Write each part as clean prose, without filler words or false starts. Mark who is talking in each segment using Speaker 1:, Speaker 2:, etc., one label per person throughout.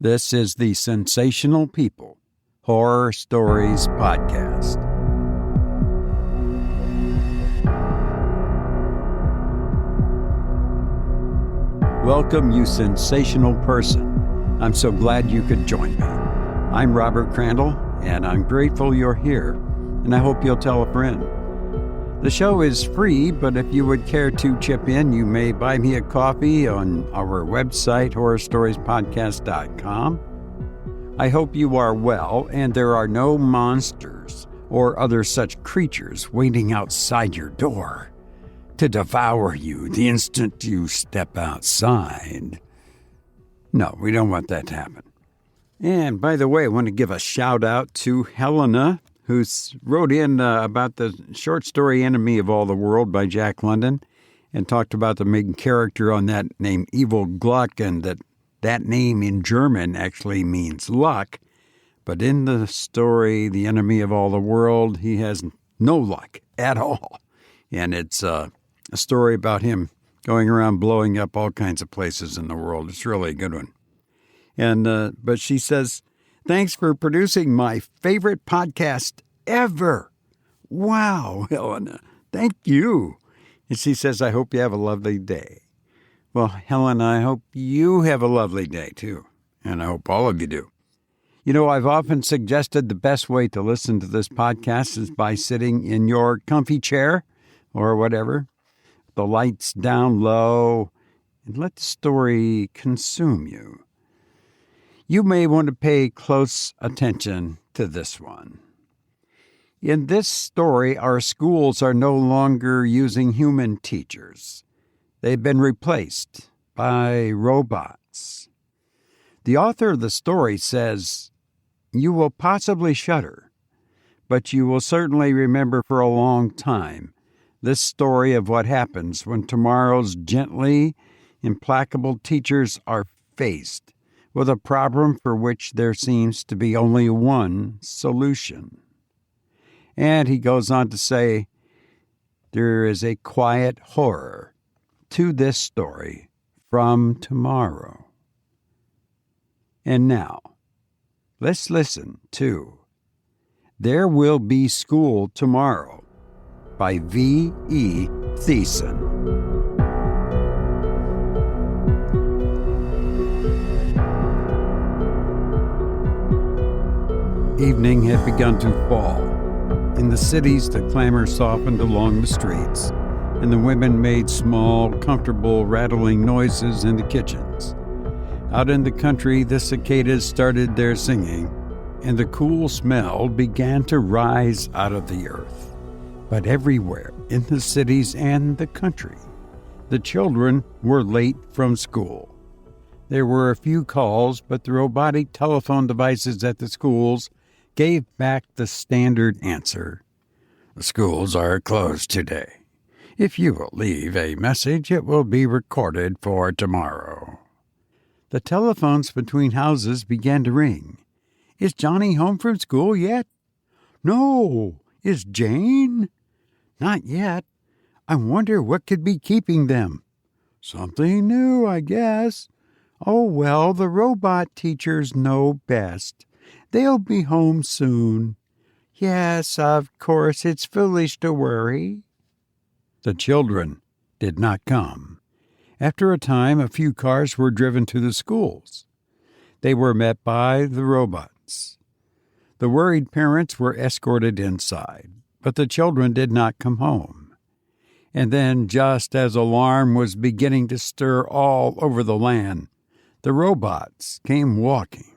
Speaker 1: This is the Sensational People Horror Stories Podcast. Welcome, you sensational person. I'm so glad you could join me. I'm Robert Crandall, and I'm grateful you're here, and I hope you'll tell a friend. The show is free, but if you would care to chip in, you may buy me a coffee on our website, horrorstoriespodcast.com. I hope you are well, and there are no monsters or other such creatures waiting outside your door to devour you the instant you step outside. No, we don't want that to happen. And by the way, I want to give a shout out to Helena, who wrote in about the short story Enemy of All the World by Jack London and talked about the main character on that named Evil Gluck, and that name in German actually means luck. But in the story, The Enemy of All the World, he has no luck at all. And it's a story about him going around blowing up all kinds of places in the world. It's really a good one. And but she says, "Thanks for producing my favorite podcast ever." Wow, Helena, thank you. And she says, "I hope you have a lovely day." Well, Helena, I hope you have a lovely day, too. And I hope all of you do. You know, I've often suggested the best way to listen to this podcast is by sitting in your comfy chair or whatever, the lights down low, and let the story consume you. You may want to pay close attention to this one. In this story, our schools are no longer using human teachers. They've been replaced by robots. The author of the story says, "You will possibly shudder, but you will certainly remember for a long time this story of what happens when tomorrow's gently implacable teachers are faced with a problem for which there seems to be only one solution." And he goes on to say, there is a quiet horror to this story from tomorrow. And now, let's listen to There Will Be School Tomorrow by V.E. Thiessen. Evening had begun to fall. In the cities, the clamor softened along the streets, and the women made small, comfortable, rattling noises in the kitchens. Out in the country, the cicadas started their singing, and the cool smell began to rise out of the earth. But everywhere, in the cities and the country, the children were late from school. There were a few calls, but the robotic telephone devices at the schools gave back the standard answer: "The schools are closed today. If you will leave a message, it will be recorded for tomorrow." The telephones between houses began to ring. "Is Johnny home from school yet?" "No." "Is Jane?" "Not yet. I wonder what could be keeping them." "Something new, I guess." "Oh, well, the robot teachers know best. They'll be home soon." "Yes, of course, it's foolish to worry." The children did not come. After a time, a few cars were driven to the schools. They were met by the robots. The worried parents were escorted inside, but the children did not come home. And then, just as alarm was beginning to stir all over the land, the robots came walking.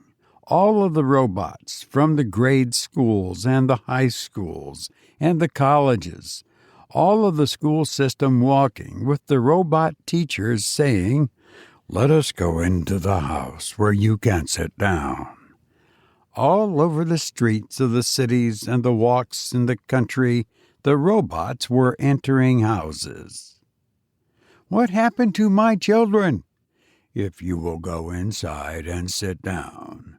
Speaker 1: All of the robots from the grade schools and the high schools and the colleges, all of the school system walking with the robot teachers saying, "Let us go into the house where you can sit down." All over the streets of the cities and the walks in the country, the robots were entering houses. "What happened to my children?" "If you will go inside and sit down."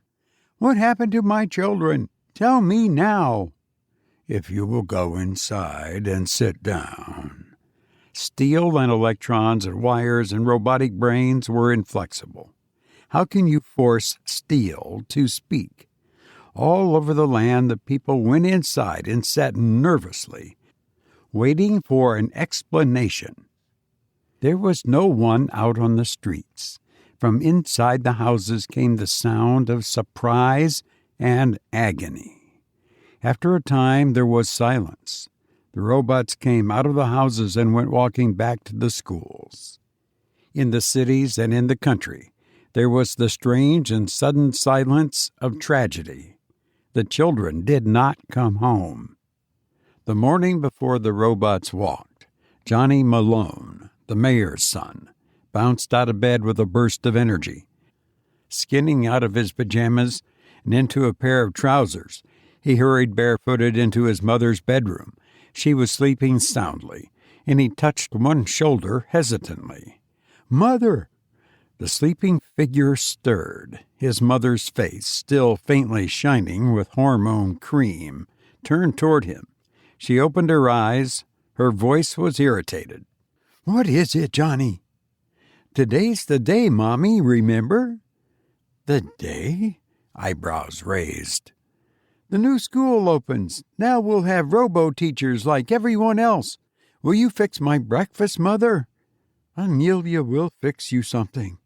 Speaker 1: "What happened to my children? Tell me now." "If you will go inside and sit down." Steel and electrons and wires and robotic brains were inflexible. How can you force steel to speak? All over the land, the people went inside and sat nervously, waiting for an explanation. There was no one out on the streets. From inside the houses came the sound of surprise and agony. After a time, there was silence. The robots came out of the houses and went walking back to the schools. In the cities and in the country, there was the strange and sudden silence of tragedy. The children did not come home. The morning before the robots walked, Johnny Malone, the mayor's son, bounced out of bed with a burst of energy. Skinning out of his pajamas and into a pair of trousers, he hurried barefooted into his mother's bedroom. She was sleeping soundly, and he touched one shoulder hesitantly. "Mother!" The sleeping figure stirred. His mother's face, still faintly shining with hormone cream, turned toward him. She opened her eyes. Her voice was irritated. "What is it, Johnny?" "Today's the day, Mommy, remember?" "The day?" Eyebrows raised. "The new school opens. Now we'll have robo-teachers like everyone else. Will you fix my breakfast, Mother?" "Amelia will fix you something."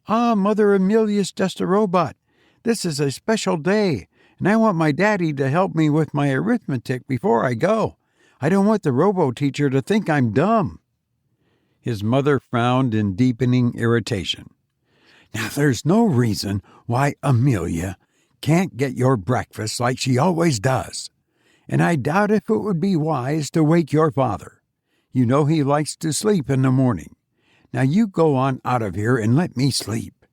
Speaker 1: "Ah, Mother, Amelia's just a robot. This is a special day, and I want my daddy to help me with my arithmetic before I go. I don't want the robo-teacher to think I'm dumb." His mother frowned in deepening irritation. "Now there's no reason why Amelia can't get your breakfast like she always does. And I doubt if it would be wise to wake your father. You know he likes to sleep in the morning. Now you go on out of here and let me sleep."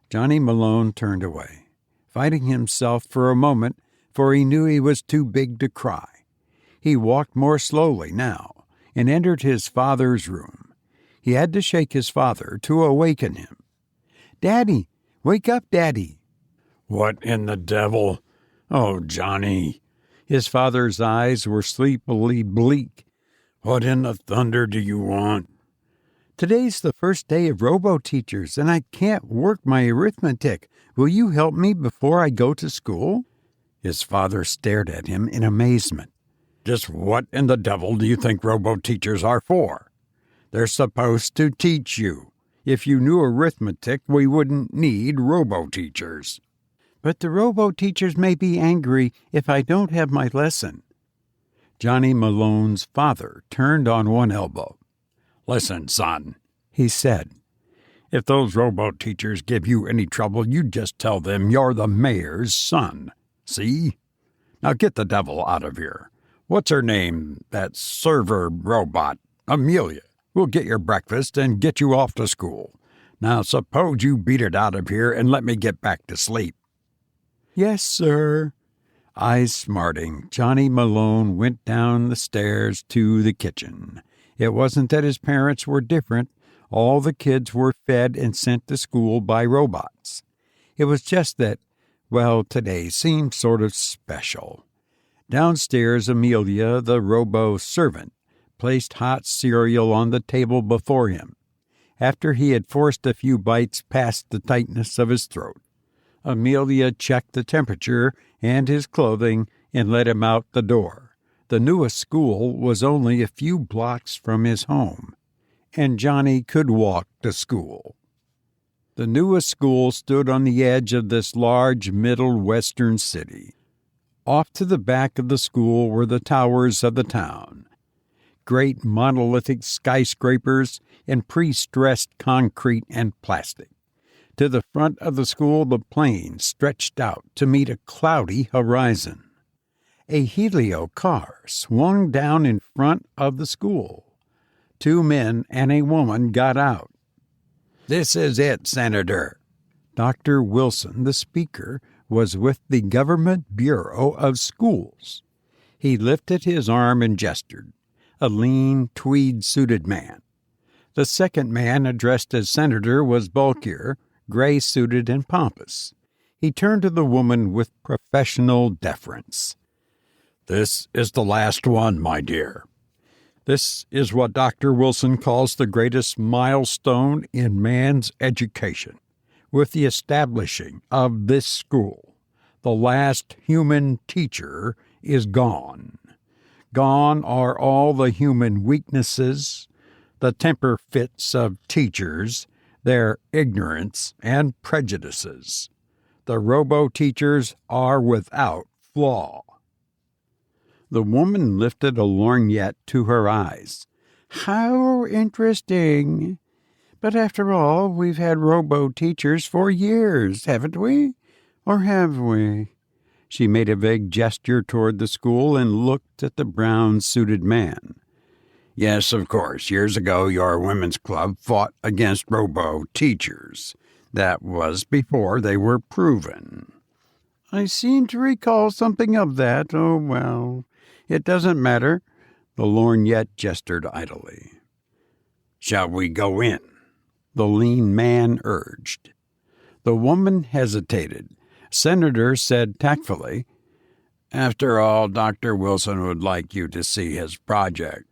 Speaker 1: Johnny Malone turned away, fighting himself for a moment, for he knew he was too big to cry. He walked more slowly now and entered his father's room. He had to shake his father to awaken him. "Daddy! Wake up, Daddy!" "What in the devil? Oh, Johnny!" His father's eyes were sleepily bleak. "What in the thunder do you want?" "Today's the first day of robo-teachers, and I can't work my arithmetic. Will you help me before I go to school?" His father stared at him in amazement. "Just what in the devil do you think robo-teachers are for? They're supposed to teach you. If you knew arithmetic, we wouldn't need robo-teachers." "But the robo-teachers may be angry if I don't have my lesson." Johnny Malone's father turned on one elbow. "Listen, son," he said. "If those robo-teachers give you any trouble, you just tell them you're the mayor's son. See? Now get the devil out of here. What's her name? That server robot, Amelia. We'll get your breakfast and get you off to school. Now suppose you beat it out of here and let me get back to sleep." "Yes, sir." Eyes smarting, Johnny Malone went down the stairs to the kitchen. It wasn't that his parents were different. All the kids were fed and sent to school by robots. It was just that, well, today seemed sort of special. Downstairs, Amelia, the robo-servant, placed hot cereal on the table before him. After he had forced a few bites past the tightness of his throat, Amelia checked the temperature and his clothing and let him out the door. The newest school was only a few blocks from his home, and Johnny could walk to school. The newest school stood on the edge of this large middle western city. Off to the back of the school were the towers of the town, great monolithic skyscrapers and pre-stressed concrete and plastic. To the front of the school, the plain stretched out to meet a cloudy horizon. A helio car swung down in front of the school. 2 men and a woman got out. "This is it, Senator." Dr. Wilson, the speaker, was with the Government Bureau of Schools. He lifted his arm and gestured, a lean, tweed-suited man. The second man, addressed as Senator, was bulkier, gray-suited and pompous. He turned to the woman with professional deference. "This is the last one, my dear. This is what Dr. Wilson calls the greatest milestone in man's education. With the establishing of this school, the last human teacher is gone. Gone are all the human weaknesses, the temper fits of teachers, their ignorance and prejudices. The robo-teachers are without flaw. The woman lifted a lorgnette to her eyes. How interesting. But after all, we've had robo-teachers for years, haven't we? Or have we? She made a vague gesture toward the school and looked at the brown-suited man. Yes, of course. Years ago, your women's club fought against robo-teachers. That was before they were proven. I seem to recall something of that. Oh, well, it doesn't matter. The lorgnette gestured idly. Shall we go in? The lean man urged. The woman hesitated. Senator said tactfully, After all, Dr. Wilson would like you to see his project.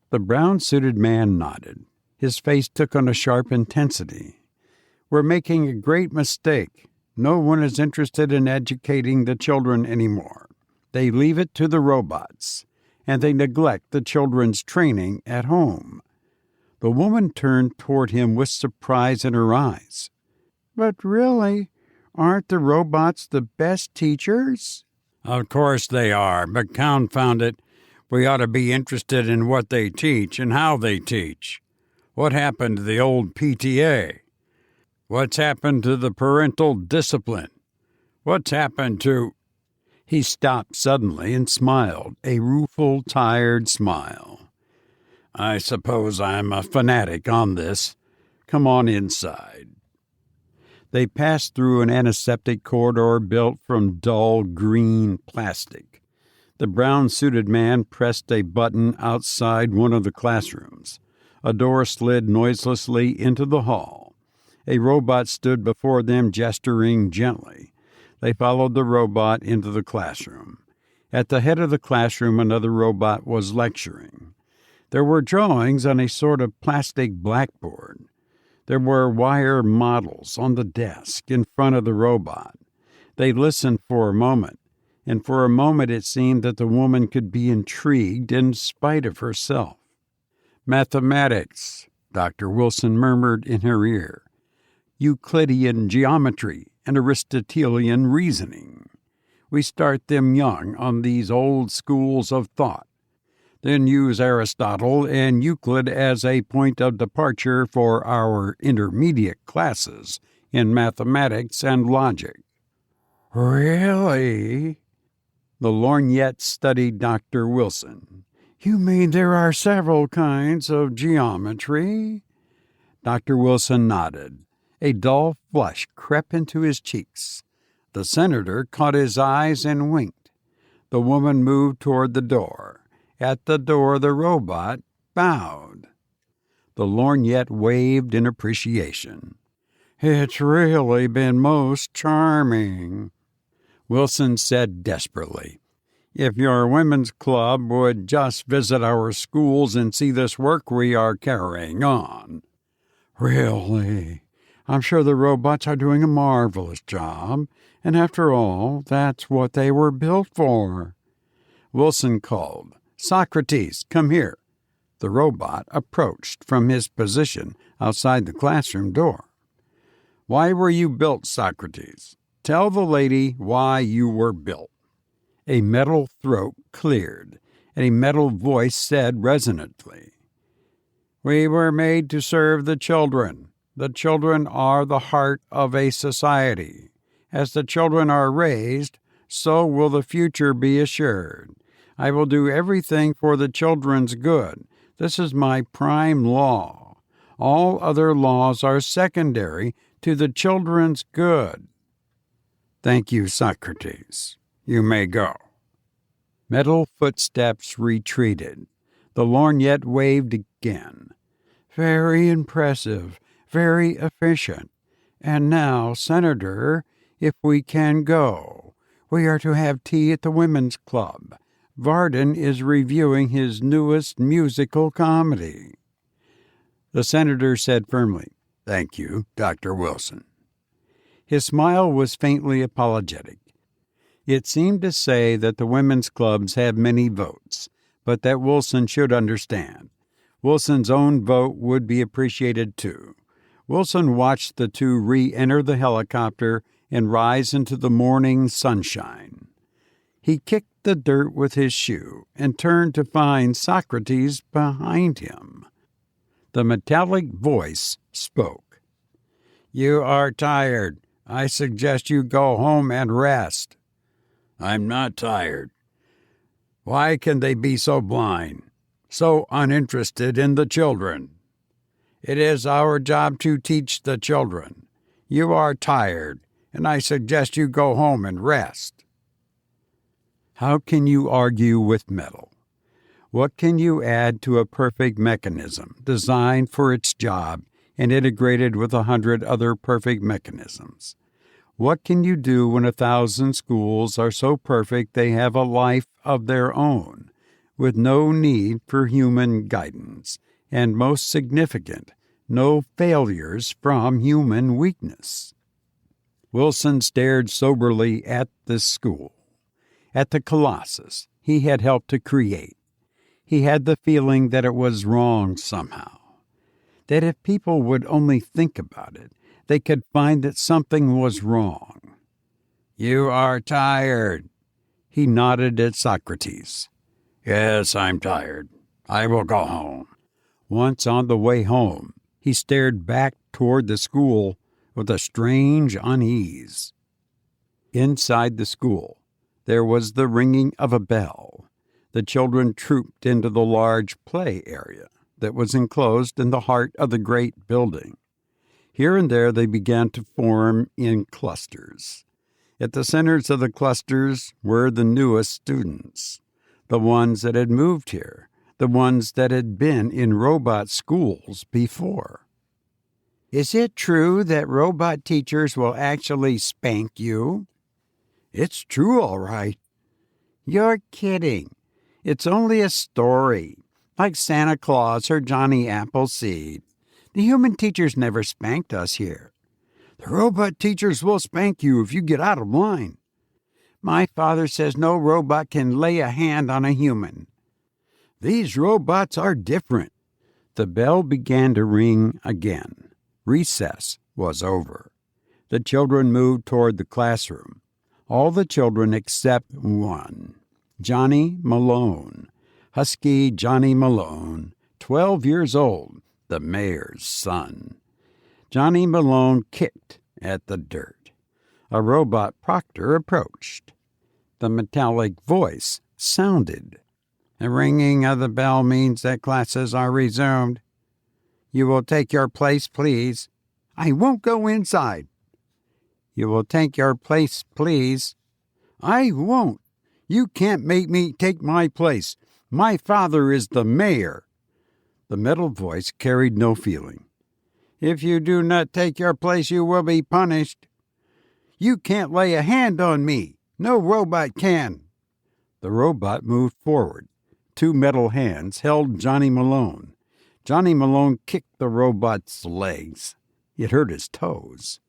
Speaker 1: The brown-suited man nodded. His face took on a sharp intensity. We're making a great mistake. No one is interested in educating the children anymore. They leave it to the robots, and they neglect the children's training at home. The woman turned toward him with surprise in her eyes. But really, aren't the robots the best teachers? Of course they are, but confound it, we ought to be interested in what they teach and how they teach. What happened to the old PTA? What's happened to the parental discipline? What's happened to... He stopped suddenly and smiled, a rueful, tired smile. I suppose I'm a fanatic on this. Come on inside. They passed through an antiseptic corridor built from dull green plastic. The brown-suited man pressed a button outside one of the classrooms. A door slid noiselessly into the hall. A robot stood before them, gesturing gently. They followed the robot into the classroom. At the head of the classroom, another robot was lecturing. There were drawings on a sort of plastic blackboard. There were wire models on the desk in front of the robot. They listened for a moment, and for a moment it seemed that the woman could be intrigued in spite of herself. Mathematics, Dr. Wilson murmured in her ear. Euclidean geometry and Aristotelian reasoning. We start them young on these old schools of thought, then use Aristotle and Euclid as a point of departure for our intermediate classes in mathematics and logic. Really? The lorgnette studied Dr. Wilson. You mean there are several kinds of geometry? Dr. Wilson nodded. A dull flush crept into his cheeks. The senator caught his eyes and winked. The woman moved toward the door. At the door, the robot bowed. The lorgnette waved in appreciation. It's really been most charming. Wilson said desperately, If your women's club would just visit our schools and see this work we are carrying on. Really? I'm sure the robots are doing a marvelous job, and after all, that's what they were built for. Wilson called, Socrates, come here. The robot approached from his position outside the classroom door. Why were you built, Socrates? Tell the lady why you were built. A metal throat cleared, and a metal voice said resonantly, We were made to serve the children. The children are the heart of a society. As the children are raised, so will the future be assured. I will do everything for the children's good. This is my prime law. All other laws are secondary to the children's good. Thank you, Socrates. You may go. Metal footsteps retreated. The lorgnette waved again. Very impressive, very efficient. And now, Senator, if we can go. We are to have tea at the Women's Club. Varden is reviewing his newest musical comedy. The senator said firmly, Thank you, Dr. Wilson. His smile was faintly apologetic. It seemed to say that the women's clubs have many votes, but that Wilson should understand. Wilson's own vote would be appreciated too. Wilson watched the two re-enter the helicopter and rise into the morning sunshine. He kicked the dirt with his shoe and turned to find Socrates behind him. The metallic voice spoke. "You are tired. I suggest you go home and rest." "I'm not tired." "Why can they be so blind, so uninterested in the children?" "It is our job to teach the children. You are tired, and I suggest you go home and rest." How can you argue with metal? What can you add to a perfect mechanism designed for its job and integrated with 100 other perfect mechanisms? What can you do when 1,000 schools are so perfect they have a life of their own, with no need for human guidance, and most significant, no failures from human weakness? Wilson stared soberly at this school, at the Colossus he had helped to create. He had the feeling that it was wrong somehow, that if people would only think about it, they could find that something was wrong. "You are tired." He nodded at Socrates. "Yes, I'm tired. I will go home." Once on the way home, he stared back toward the school with a strange unease. Inside the school, there was the ringing of a bell. The children trooped into the large play area that was enclosed in the heart of the great building. Here and there they began to form in clusters. At the centers of the clusters were the newest students, the ones that had moved here, the ones that had been in robot schools before. "Is it true that robot teachers will actually spank you?" "It's true, all right." "You're kidding. It's only a story, like Santa Claus or Johnny Appleseed. The human teachers never spanked us here." "The robot teachers will spank you if you get out of line." "My father says no robot can lay a hand on a human." "These robots are different." The bell began to ring again. Recess was over. The children moved toward the classroom. All the children except one, Johnny Malone, husky Johnny Malone, 12 years old, the mayor's son. Johnny Malone kicked at the dirt. A robot proctor approached. The metallic voice sounded. "The ringing of the bell means that classes are resumed. You will take your place, please." "I won't go inside." "You will take your place, please." "I won't. You can't make me take my place. My father is the mayor." The metal voice carried no feeling. "If you do not take your place, you will be punished." "You can't lay a hand on me. No robot can." The robot moved forward. Two metal hands held Johnny Malone. Johnny Malone kicked the robot's legs. It hurt his toes.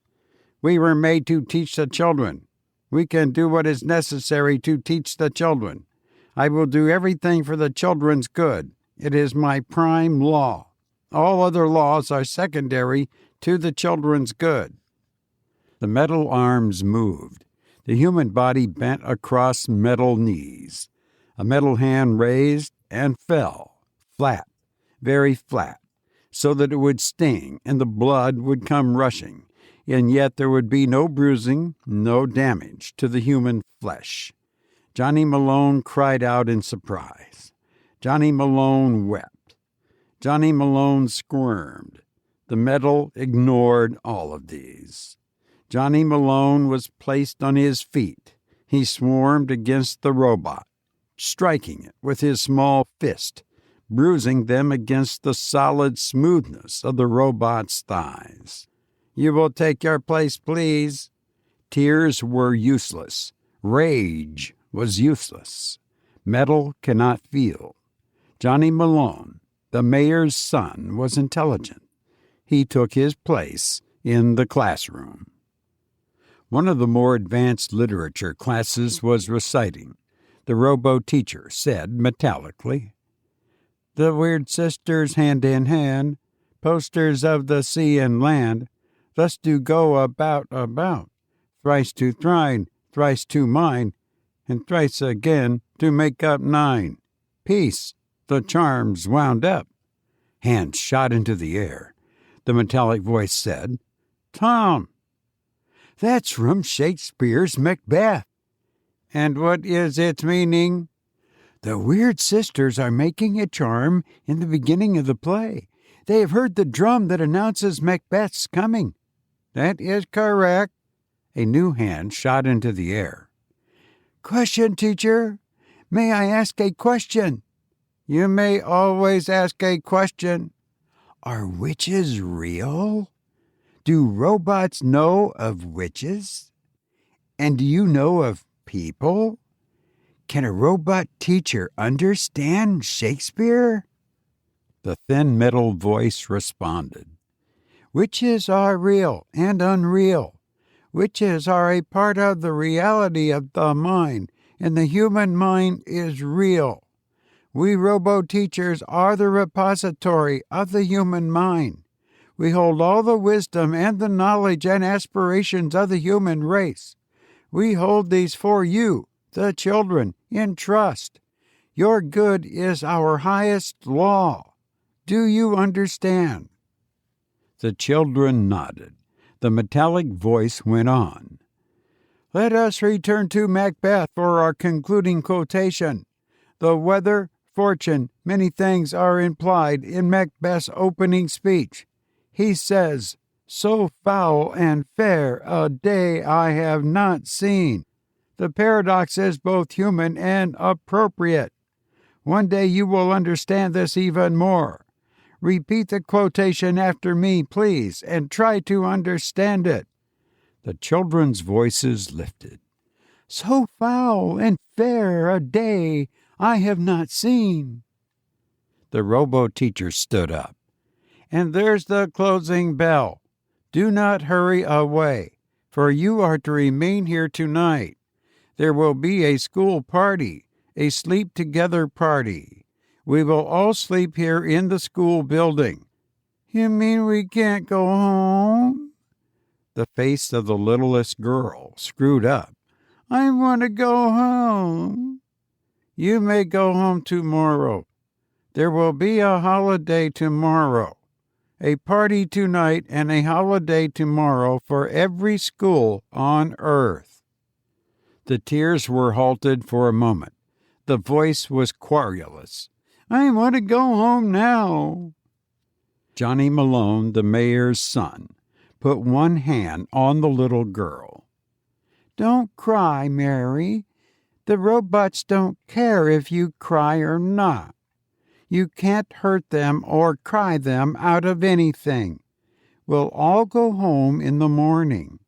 Speaker 1: "We were made to teach the children. We can do what is necessary to teach the children. I will do everything for the children's good. It is my prime law. All other laws are secondary to the children's good." The metal arms moved. The human body bent across metal knees. A metal hand raised and fell, flat, very flat, so that it would sting and the blood would come rushing, and yet there would be no bruising, no damage to the human flesh. Johnny Malone cried out in surprise. Johnny Malone wept. Johnny Malone squirmed. The metal ignored all of these. Johnny Malone was placed on his feet. He swarmed against the robot, striking it with his small fist, bruising them against the solid smoothness of the robot's thighs. "You will take your place, please." Tears were useless. Rage was useless. Metal cannot feel. Johnny Malone, the mayor's son, was intelligent. He took his place in the classroom. One of the more advanced literature classes was reciting. The robo-teacher said metallically, "The weird sisters hand in hand, posters of the sea and land, thus do go about, thrice to thine, thrice to mine, and thrice again to make up 9. Peace, the charm's wound up." Hands shot into the air. The metallic voice said, "Tom, that's from Shakespeare's Macbeth." "And what is its meaning?" "The weird sisters are making a charm in the beginning of the play. They have heard the drum that announces Macbeth's coming." "That is correct." A new hand shot into the air. "Question, teacher. May I ask a question?" "You may always ask a question." "Are witches real? Do robots know of witches? And do you know of people? Can a robot teacher understand Shakespeare?" The thin metal voice responded, "Witches are real and unreal. Witches are a part of the reality of the mind, and the human mind is real. We robo-teachers are the repository of the human mind. We hold all the wisdom and the knowledge and aspirations of the human race. We hold these for you, the children, in trust. Your good is our highest law. Do you understand?" The children nodded. The metallic voice went on. "Let us return to Macbeth for our concluding quotation. The weather, fortune, many things are implied in Macbeth's opening speech. He says, 'So foul and fair a day I have not seen.' The paradox is both human and appropriate. One day you will understand this even more. Repeat the quotation after me, please, and try to understand it." The children's voices lifted. "So foul and fair a day I have not seen." The robo-teacher stood up. "And there's the closing bell. Do not hurry away, for you are to remain here tonight. There will be a school party, a sleep-together party. We will all sleep here in the school building." "You mean we can't go home?" The face of the littlest girl screwed up. "I want to go home." "You may go home tomorrow. There will be a holiday tomorrow. A party tonight and a holiday tomorrow for every school on Earth." The tears were halted for a moment. The voice was querulous. "I want to go home now." Johnny Malone, the mayor's son, put one hand on the little girl. "Don't cry, Mary. The robots don't care if you cry or not. You can't hurt them or cry them out of anything. We'll all go home in the morning."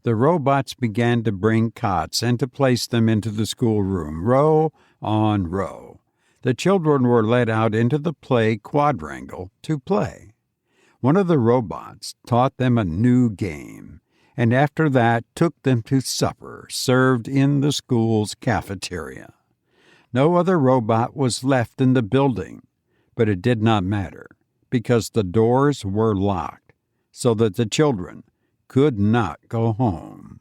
Speaker 1: The robots began to bring cots and to place them into the schoolroom, row on row. The children were led out into the play quadrangle to play. One of the robots taught them a new game, and after that took them to supper served in the school's cafeteria. No other robot was left in the building, but it did not matter, because the doors were locked, so that the children could not go home.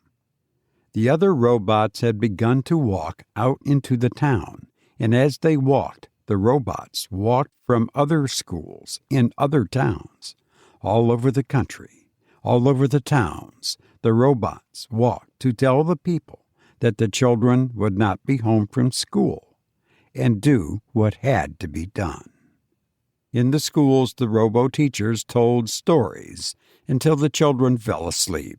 Speaker 1: The other robots had begun to walk out into the town, and as they walked, the robots walked from other schools in other towns. All over the country, all over the towns, the robots walked to tell the people that the children would not be home from school and do what had to be done. In the schools, the robo-teachers told stories until the children fell asleep.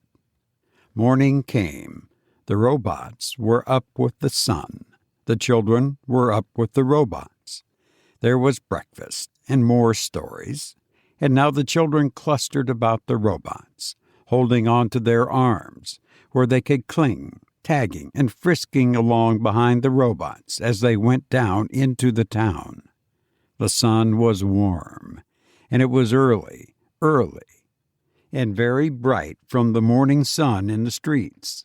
Speaker 1: Morning came. The robots were up with the sun. The children were up with the robots. There was breakfast and more stories, and now the children clustered about the robots, holding on to their arms, where they could cling, tagging and frisking along behind the robots as they went down into the town. The sun was warm, and it was early. and very bright from the morning sun in the streets.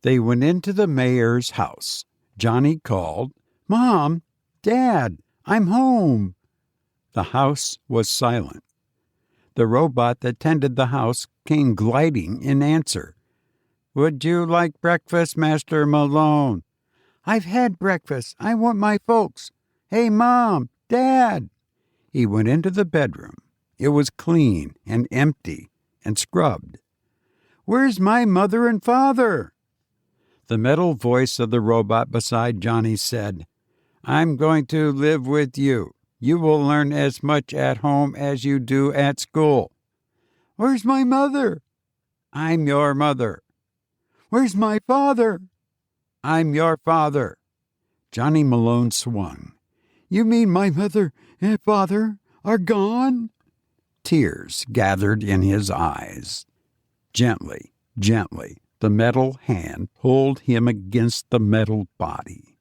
Speaker 1: They went into the mayor's house. Johnny called, "Mom, Dad, I'm home." The house was silent. The robot that tended the house came gliding in answer. "Would you like breakfast, Master Malone?" "I've had breakfast. I want my folks. Hey, Mom, Dad." He went into the bedroom. It was clean and empty and scrubbed. "Where's my mother and father?" The metal voice of the robot beside Johnny said, "I'm going to live with you. You will learn as much at home as you do at school." "Where's my mother?" "I'm your mother." "Where's my father?" "I'm your father." Johnny Malone swung. "You mean my mother and father are gone?" Tears gathered in his eyes. Gently, gently, the metal hand pulled him against the metal body.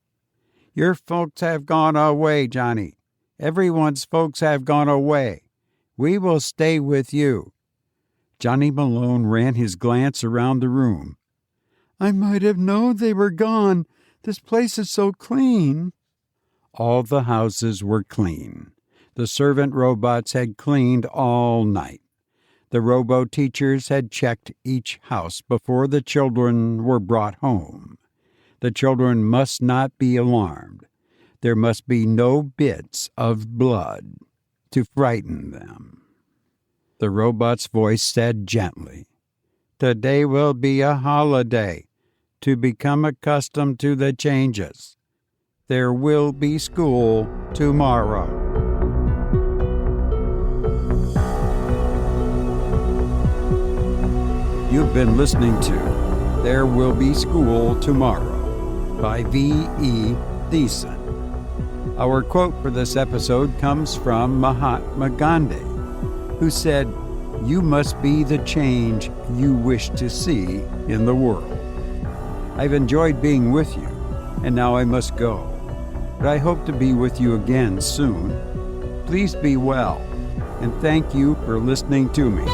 Speaker 1: "Your folks have gone away, Johnny. Everyone's folks have gone away. We will stay with you." Johnny Malone ran his glance around the room. "I might have known they were gone. This place is so clean." All the houses were clean. The servant robots had cleaned all night. The robo-teachers had checked each house before the children were brought home. The children must not be alarmed. There must be no bits of blood to frighten them. The robot's voice said gently, "Today will be a holiday to become accustomed to the changes. There will be school tomorrow." You've been listening to There Will Be School Tomorrow by V.E. Thiessen. Our quote for this episode comes from Mahatma Gandhi, who said, "You must be the change you wish to see in the world." I've enjoyed being with you, and now I must go. But I hope to be with you again soon. Please be well, and thank you for listening to me.